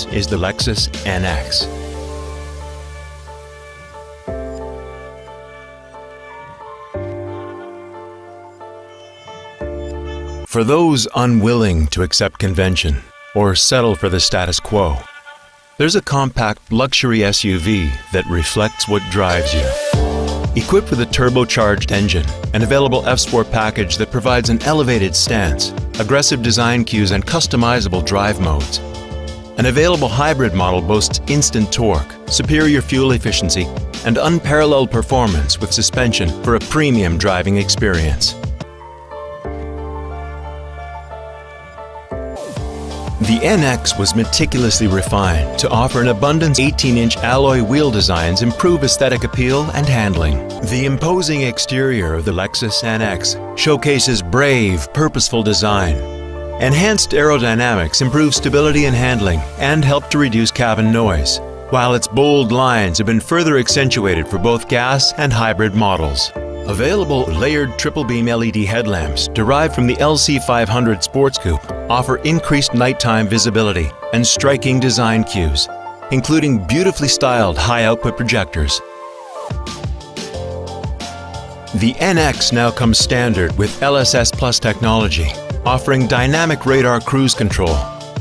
This is the Lexus NX. For those unwilling to accept convention or settle for the status quo, there's a compact luxury SUV that reflects what drives you. Equipped with a turbocharged engine, an available F-Sport package that provides an elevated stance, aggressive design cues and customizable drive modes. An available hybrid model boasts instant torque, superior fuel efficiency, and unparalleled performance with suspension for a premium driving experience. The NX was meticulously refined to offer an abundance 18-inch alloy wheel designs improve aesthetic appeal and handling. The imposing exterior of the Lexus NX showcases brave, purposeful design. Enhanced aerodynamics improve stability and handling and help to reduce cabin noise, while its bold lines have been further accentuated for both gas and hybrid models. Available layered triple-beam LED headlamps derived from the LC500 Sports Coupe offer increased nighttime visibility and striking design cues, including beautifully styled high-output projectors. The NX now comes standard with LSS Plus technology, offering dynamic radar cruise control,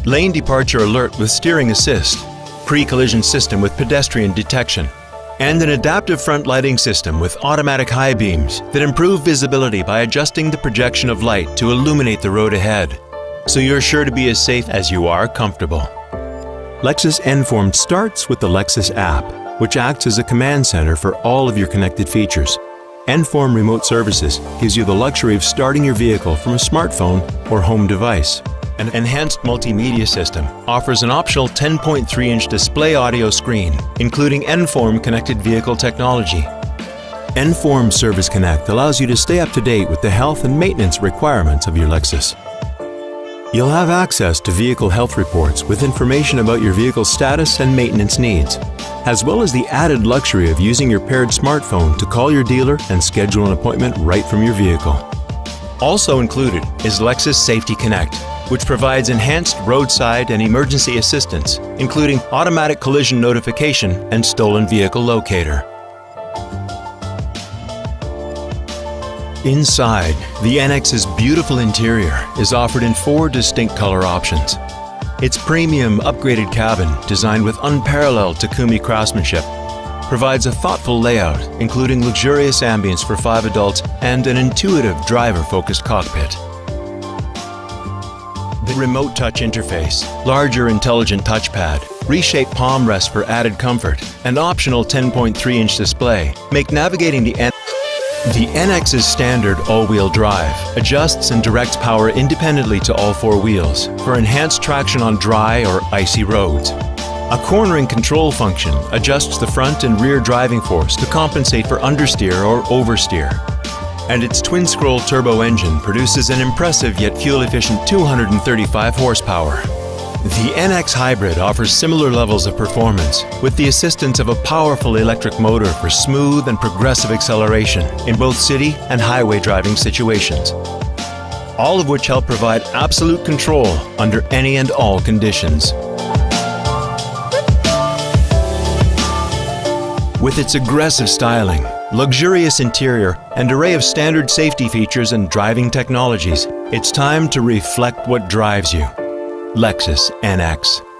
lane departure alert with steering assist, pre-collision system with pedestrian detection, and an adaptive front lighting system with automatic high beams that improve visibility by adjusting the projection of light to illuminate the road ahead, so you're sure to be as safe as you are comfortable. Lexus Enform starts with the Lexus app, which acts as a command center for all of your connected features. Enform Remote Services gives you the luxury of starting your vehicle from a smartphone or home device. An enhanced multimedia system offers an optional 10.3-inch display audio screen, including Enform connected vehicle technology. Enform Service Connect allows you to stay up to date with the health and maintenance requirements of your Lexus. You'll have access to vehicle health reports with information about your vehicle's status and maintenance needs, as well as the added luxury of using your paired smartphone to call your dealer and schedule an appointment right from your vehicle. Also included is Lexus Safety Connect, which provides enhanced roadside and emergency assistance, including automatic collision notification and stolen vehicle locator. Inside, the NX's beautiful interior is offered in 4 distinct color options. Its premium upgraded cabin, designed with unparalleled Takumi craftsmanship, provides a thoughtful layout, including luxurious ambience for 5 adults and an intuitive driver-focused cockpit. The remote touch interface, larger intelligent touchpad, reshaped palm rest for added comfort, and optional 10.3-inch display make navigating the NX's standard all-wheel drive adjusts and directs power independently to all 4 wheels for enhanced traction on dry or icy roads. A cornering control function adjusts the front and rear driving force to compensate for understeer or oversteer. And its twin-scroll turbo engine produces an impressive yet fuel-efficient 235 horsepower. The NX Hybrid offers similar levels of performance with the assistance of a powerful electric motor for smooth and progressive acceleration in both city and highway driving situations, all of which help provide absolute control under any and all conditions. With its aggressive styling, luxurious interior, and array of standard safety features and driving technologies, it's time to reflect what drives you. Lexus NX.